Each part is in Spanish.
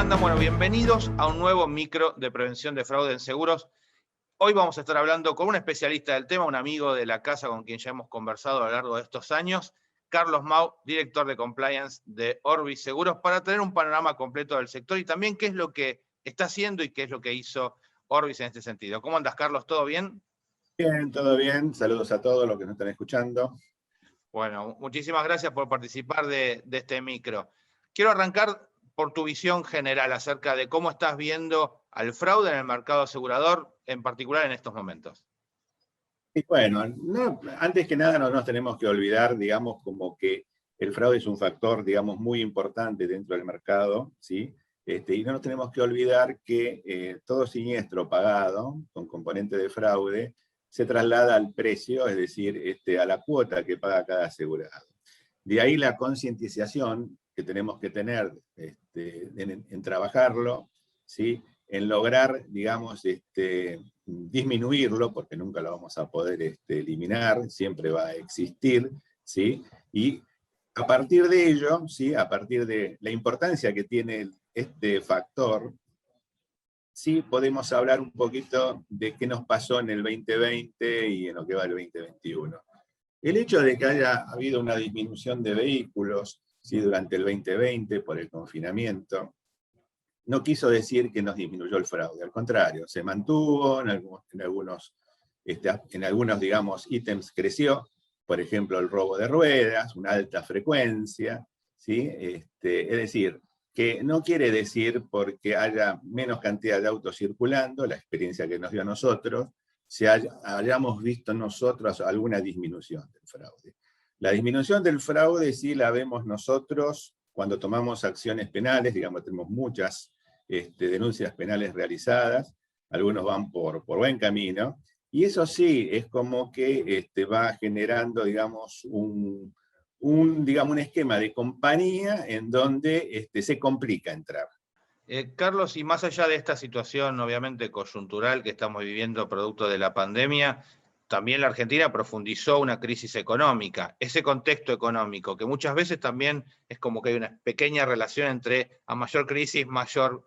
andan? Bueno, bienvenidos a un nuevo micro de prevención de fraude en seguros. Hoy vamos a estar hablando con un especialista del tema, un amigo de la casa con quien ya hemos conversado a lo largo de estos años, Carlos Mau, director de compliance de Orbis Seguros, para tener un panorama completo del sector y también qué es lo que está haciendo y qué es lo que hizo Orbis en este sentido. ¿Cómo andas, Carlos? ¿Todo bien? Bien, todo bien. Saludos a todos los que nos están escuchando. Bueno, muchísimas gracias por participar de este micro. Quiero arrancar por tu visión general acerca de cómo estás viendo al fraude en el mercado asegurador, en particular en estos momentos. Y bueno, antes que nada no nos tenemos que olvidar, digamos, como que el fraude es un factor, digamos, muy importante dentro del mercado, ¿sí? Y no nos tenemos que olvidar que todo siniestro pagado con componente de fraude se traslada al precio, es decir, a la cuota que paga cada asegurado. De ahí la concientización que tenemos que tener en trabajarlo, ¿sí? En lograr, digamos, disminuirlo, porque nunca lo vamos a poder eliminar, siempre va a existir, ¿sí? Y a partir de ello, ¿sí? A partir de la importancia que tiene este factor, sí podemos hablar un poquito de qué nos pasó en el 2020 y en lo que va el 2021. El hecho de que haya habido una disminución de vehículos, ¿sí? Durante el 2020 por el confinamiento, no quiso decir que nos disminuyó el fraude, al contrario, se mantuvo, en algunos digamos, ítems creció, por ejemplo, el robo de ruedas, una alta frecuencia, ¿sí? Es decir, que no quiere decir porque haya menos cantidad de autos circulando, la experiencia que nos dio a nosotros, hayamos visto nosotros alguna disminución del fraude. La disminución del fraude sí la vemos nosotros cuando tomamos acciones penales, digamos, tenemos muchas denuncias penales realizadas, algunos van por buen camino, y eso sí, es como que va generando, digamos, digamos, un esquema de compañía en donde se complica entrar. Carlos, y más allá de esta situación obviamente coyuntural que estamos viviendo producto de la pandemia, también la Argentina profundizó una crisis económica. Ese contexto económico, que muchas veces también es como que hay una pequeña relación entre a mayor crisis, mayor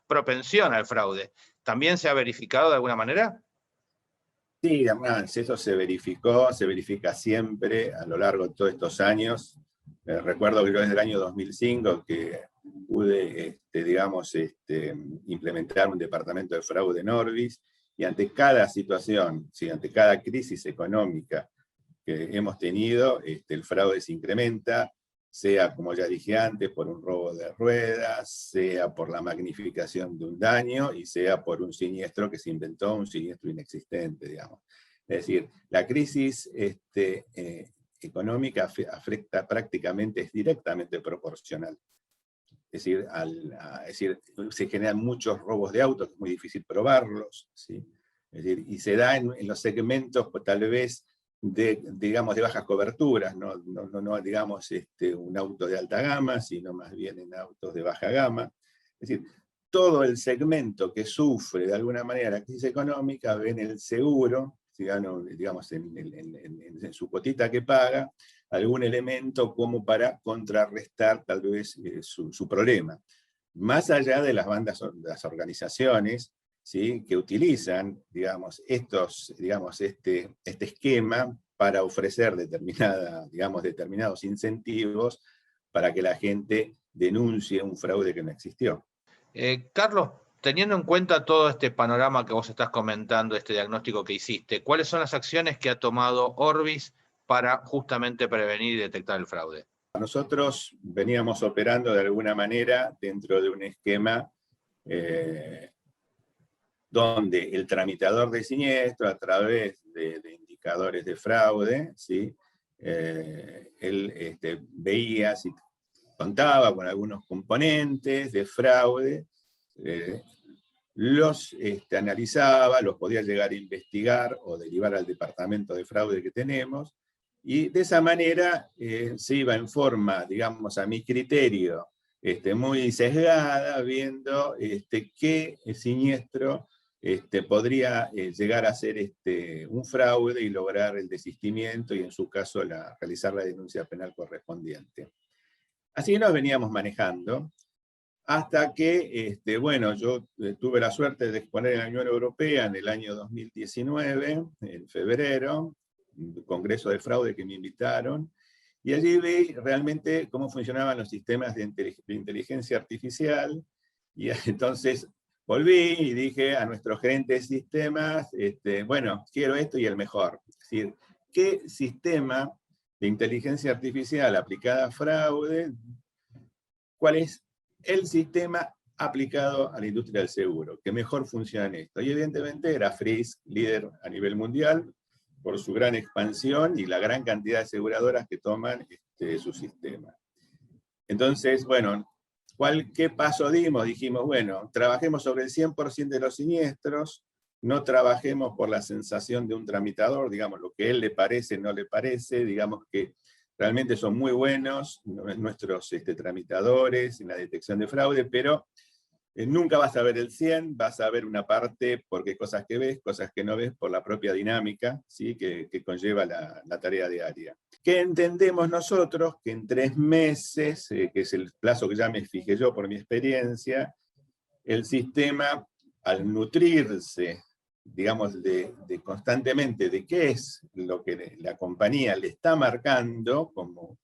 propensión al fraude. ¿También se ha verificado de alguna manera? Sí, además, eso se verifica siempre a lo largo de todos estos años. Recuerdo que yo desde el año 2005 que pude, digamos, implementar un departamento de fraude en Orbis, y ante cada situación, ¿sí? Ante cada crisis económica que hemos tenido, el fraude se incrementa, sea, como ya dije antes, por un robo de ruedas, sea por la magnificación de un daño, y sea por un siniestro que se inventó, un siniestro inexistente, digamos. Es decir, la crisis económica afecta prácticamente, es directamente proporcional. Es decir, se generan muchos robos de autos, es muy difícil probarlos, ¿sí? Es decir, y se da en los segmentos, pues, tal vez, digamos, de bajas coberturas, no digamos, un auto de alta gama, sino más bien en autos de baja gama. Es decir, todo el segmento que sufre de alguna manera la crisis económica ve en el seguro, digamos, en su cuotita que paga, algún elemento como para contrarrestar tal vez su problema. Más allá de las organizaciones, ¿sí? Que utilizan, digamos, este esquema para ofrecer determinados incentivos para que la gente denuncie un fraude que no existió. Carlos, teniendo en cuenta todo este panorama que vos estás comentando, este diagnóstico que hiciste, ¿cuáles son las acciones que ha tomado Orbis para justamente prevenir y detectar el fraude? Nosotros veníamos operando de alguna manera dentro de un esquema donde el tramitador de siniestro, a través de indicadores de fraude, ¿sí? Él veía si contaba con algunos componentes de fraude, los analizaba, los podía llegar a investigar o derivar al departamento de fraude que tenemos, y de esa manera se iba en forma, digamos, a mi criterio, muy sesgada, viendo qué siniestro podría llegar a ser un fraude y lograr el desistimiento y, en su caso, realizar la denuncia penal correspondiente. Así nos veníamos manejando. hasta que, bueno, yo tuve la suerte de exponer en la Unión Europea en el año 2019, en febrero, un congreso de fraude que me invitaron, y allí vi realmente cómo funcionaban los sistemas de inteligencia artificial, y entonces volví y dije a nuestro gerente de sistemas, bueno, quiero esto y el mejor. Es decir, ¿qué sistema de inteligencia artificial aplicada a fraude, cuál es el sistema aplicado a la industria del seguro, que mejor funciona en esto? Y evidentemente era Frisk, líder a nivel mundial, por su gran expansión y la gran cantidad de aseguradoras que toman su sistema. Entonces, bueno, ¿qué paso dimos? Dijimos, bueno, trabajemos sobre el 100% de los siniestros, no trabajemos por la sensación de un tramitador, digamos, lo que a él le parece, no le parece, digamos que realmente son muy buenos nuestros tramitadores en la detección de fraude, pero nunca vas a ver el 100, vas a ver una parte porque hay cosas que ves, cosas que no ves por la propia dinámica, ¿sí? que conlleva la tarea diaria. ¿Qué entendemos nosotros? Que en 3 meses, que es el plazo que ya me fijé yo por mi experiencia, el sistema, al nutrirse, digamos, constantemente de qué es lo que la compañía le está marcando como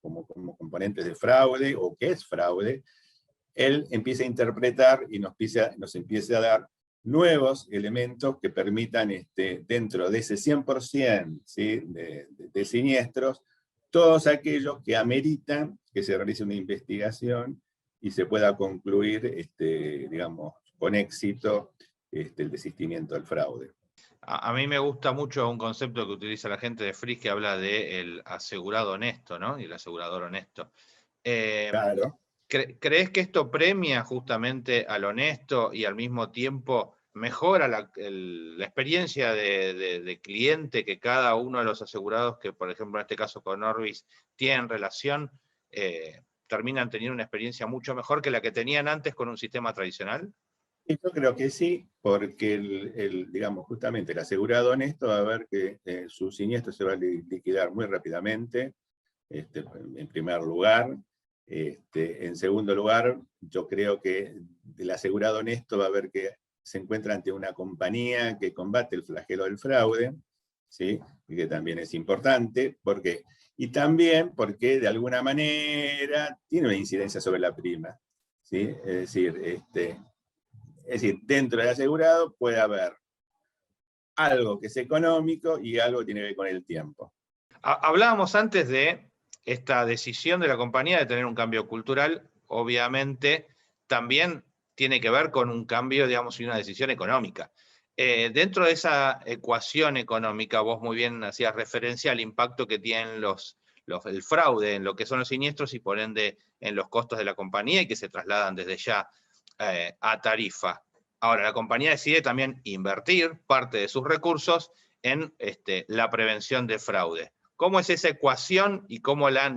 componentes de fraude o qué es fraude, él empieza a interpretar y nos empieza a dar nuevos elementos que permitan, dentro de ese 100%, ¿sí? de siniestros, todos aquellos que ameritan que se realice una investigación y se pueda concluir, digamos, con éxito el desistimiento del fraude. A mí me gusta mucho un concepto que utiliza la gente de Frisk que habla del asegurado honesto, ¿no? Y el asegurador honesto. Claro. ¿Crees que esto premia justamente al honesto y al mismo tiempo mejora la experiencia de cliente que cada uno de los asegurados, que por ejemplo en este caso con Orbis, tienen relación, terminan teniendo una experiencia mucho mejor que la que tenían antes con un sistema tradicional? Y yo creo que sí, porque digamos, justamente el asegurado honesto va a ver que su siniestro se va a liquidar muy rápidamente, en primer lugar. En segundo lugar, yo creo que el asegurado honesto va a ver que se encuentra ante una compañía que combate el flagelo del fraude, ¿sí? Y que también es importante, porque, y también porque de alguna manera tiene una incidencia sobre la prima, ¿sí? Es decir, dentro del asegurado puede haber algo que es económico y algo que tiene que ver con el tiempo. Hablábamos antes de esta decisión de la compañía de tener un cambio cultural, obviamente también tiene que ver con un cambio, digamos, y una decisión económica. Dentro de esa ecuación económica, vos muy bien hacías referencia al impacto que tienen el fraude en lo que son los siniestros y por ende en los costos de la compañía y que se trasladan desde ya a tarifa. Ahora, la compañía decide también invertir parte de sus recursos en la prevención de fraude. ¿Cómo es esa ecuación y cómo la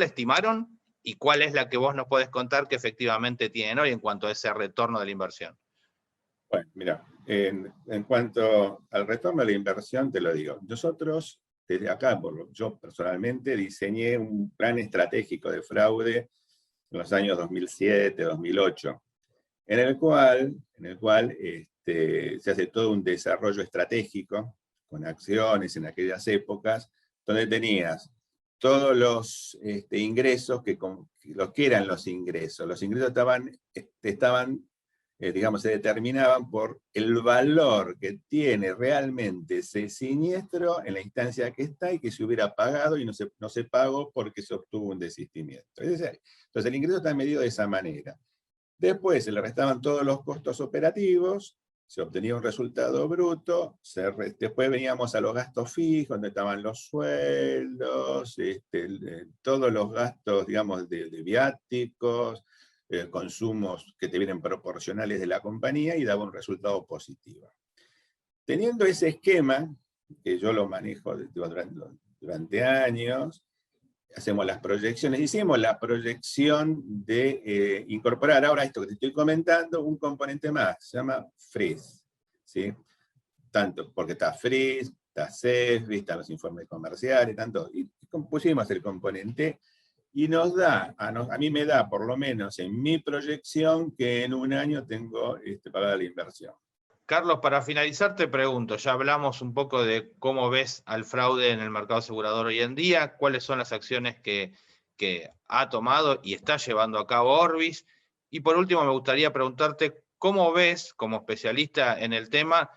estimaron y cuál es la que vos nos podés contar que efectivamente tienen hoy en cuanto a ese retorno de la inversión? Bueno, mira, en cuanto al retorno de la inversión, te lo digo. Nosotros, desde acá, yo personalmente diseñé un plan estratégico de fraude en los años 2007, 2008, en el cual se hace todo un desarrollo estratégico con acciones en aquellas épocas, donde tenías todos los ingresos, los que eran los ingresos. Los ingresos estaban digamos, se determinaban por el valor que tiene realmente ese siniestro en la instancia que está y que se hubiera pagado y no se pagó porque se obtuvo un desistimiento. Entonces el ingreso está medido de esa manera. Después se le restaban todos los costos operativos, se obtenía un resultado bruto, después veníamos a los gastos fijos, donde estaban los sueldos, todos los gastos, digamos, de viáticos, consumos que te vienen proporcionales de la compañía y daba un resultado positivo. Teniendo ese esquema, que yo lo manejo durante años, hacemos las proyecciones, hicimos la proyección de incorporar ahora esto que te estoy comentando, un componente más, se llama Frisk, ¿sí? Tanto porque está Frisk, está CESBI, están los informes comerciales, tanto, y pusimos el componente y nos da, a mí me da por lo menos en mi proyección que en un año tengo pagada la inversión. Carlos, para finalizar te pregunto, ya hablamos un poco de cómo ves al fraude en el mercado asegurador hoy en día, cuáles son las acciones que ha tomado y está llevando a cabo Orbis, y por último me gustaría preguntarte cómo ves, como especialista en el tema,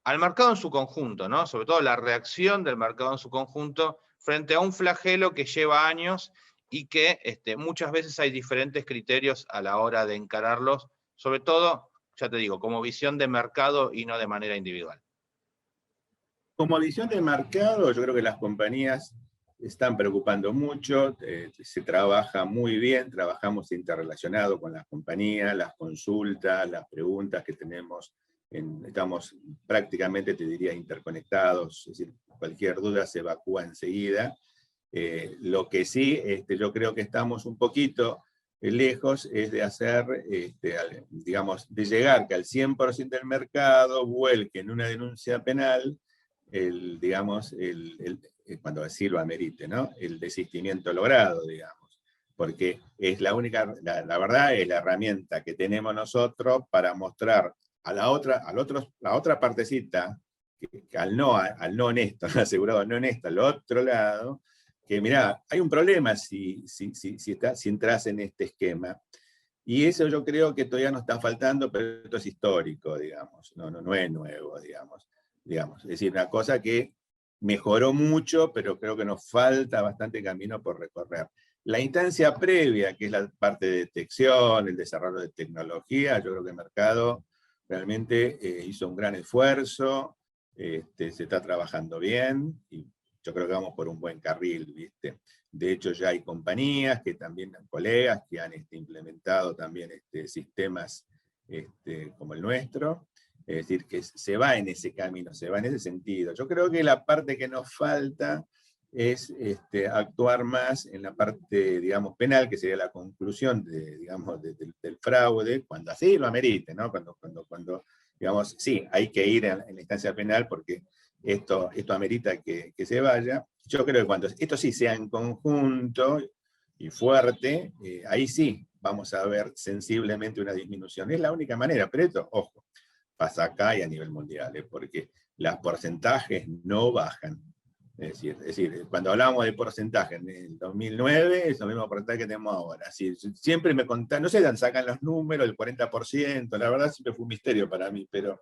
al mercado en su conjunto, ¿no? Sobre todo la reacción del mercado en su conjunto frente a un flagelo que lleva años y que muchas veces hay diferentes criterios a la hora de encararlos, sobre todo, ya te digo, como visión de mercado y no de manera individual. Como visión de mercado, yo creo que las compañías están preocupando mucho, se trabaja muy bien, trabajamos interrelacionado con las compañías, las consultas, las preguntas que tenemos, estamos prácticamente, te diría, interconectados, es decir, cualquier duda se evacúa enseguida. Lo que sí, yo creo que estamos un poquito lejos es de hacer, digamos, de llegar que al 100% del mercado vuelque en una denuncia penal digamos, cuando así lo amerite, ¿no? El desistimiento logrado, digamos, porque es la única, la verdad es la herramienta que tenemos nosotros para mostrar a la otra partecita, que al no honesto, al asegurado no honesto, al otro lado, que mirá, hay un problema si entras en este esquema. Y eso yo creo que todavía nos está faltando, pero esto es histórico, digamos, no es nuevo, digamos. Es decir, una cosa que mejoró mucho, pero creo que nos falta bastante camino por recorrer. La instancia previa, que es la parte de detección, el desarrollo de tecnología, yo creo que el mercado realmente hizo un gran esfuerzo, se está trabajando bien, y yo creo que vamos por un buen carril, ¿viste? De hecho, ya hay compañías, que también, colegas, que han implementado también sistemas como el nuestro. Es decir, que se va en ese camino, se va en ese sentido. Yo creo que la parte que nos falta es actuar más en la parte, digamos, penal, que sería la conclusión digamos, del fraude, cuando así lo amerite, ¿no? Cuando digamos, sí, hay que ir en la instancia penal porque esto amerita que se vaya. Yo creo que cuando esto sí sea en conjunto y fuerte, ahí sí vamos a ver sensiblemente una disminución. Es la única manera, pero esto, ojo, pasa acá y a nivel mundial, porque los porcentajes no bajan. Es decir, cuando hablamos de porcentaje en el 2009, es lo mismo porcentaje que tenemos ahora. Siempre me contan, no sé dónde sacan los números, el 40%, la verdad siempre fue un misterio para mí, pero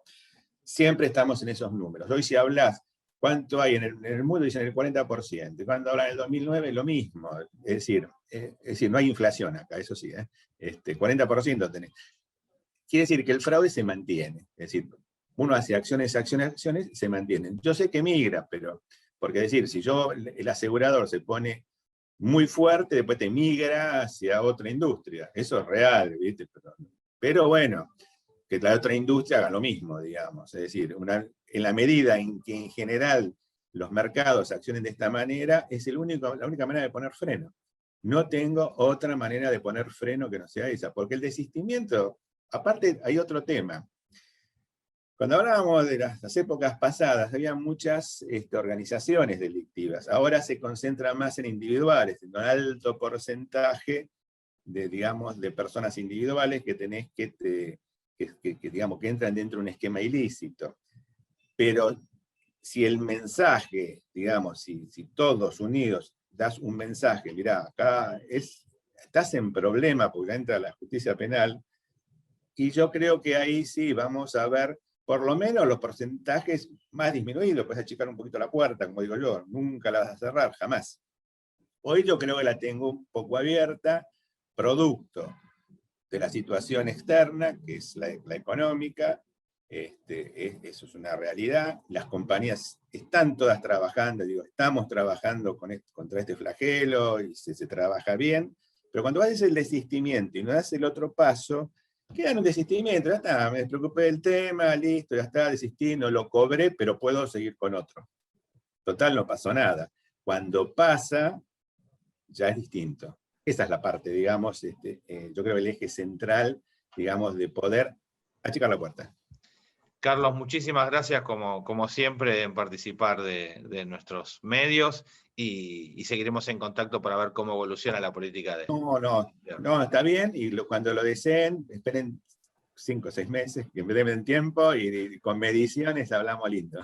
siempre estamos en esos números. Hoy si hablas cuánto hay en el mundo, dicen el 40%. Cuando hablan del 2009, lo mismo. Es decir, no hay inflación acá, eso sí. 40% tenés. Quiere decir que el fraude se mantiene. Es decir, uno hace acciones, se mantienen. Yo sé que migra, pero, porque decir, si el asegurador se pone muy fuerte, después te migra hacia otra industria. Eso es real, ¿viste? Pero bueno, que la otra industria haga lo mismo, digamos. Es decir, en la medida en que en general los mercados accionen de esta manera, es la única manera de poner freno. No tengo otra manera de poner freno que no sea esa, porque el desistimiento, aparte hay otro tema. Cuando hablábamos de las épocas pasadas, había muchas organizaciones delictivas. Ahora se concentra más en individuales, en un alto porcentaje digamos, de personas individuales que tenés digamos, que entran dentro de un esquema ilícito. Pero si el mensaje, digamos, si todos unidos das un mensaje, mirá, acá estás en problema porque entra la justicia penal, y yo creo que ahí sí vamos a ver por lo menos los porcentajes más disminuidos, puedes achicar un poquito la puerta, como digo yo, nunca la vas a cerrar, jamás. Hoy yo creo que la tengo un poco abierta, producto de la situación externa, que es la económica, eso es una realidad. Las compañías están todas trabajando, estamos trabajando contra este flagelo y se trabaja bien, pero cuando haces el desistimiento y no das el otro paso, queda en un desistimiento, ya está, me despreocupé del tema, listo, ya está, desistí, no lo cobré, pero puedo seguir con otro. Total, no pasó nada. Cuando pasa, ya es distinto. Esa es la parte, digamos, yo creo el eje central, digamos, de poder achicar la puerta. Carlos, muchísimas gracias como siempre en participar de nuestros medios y seguiremos en contacto para ver cómo evoluciona la política de... No, está bien, y cuando lo deseen, esperen 5 o 6 meses, que me den tiempo y con mediciones hablamos lindo.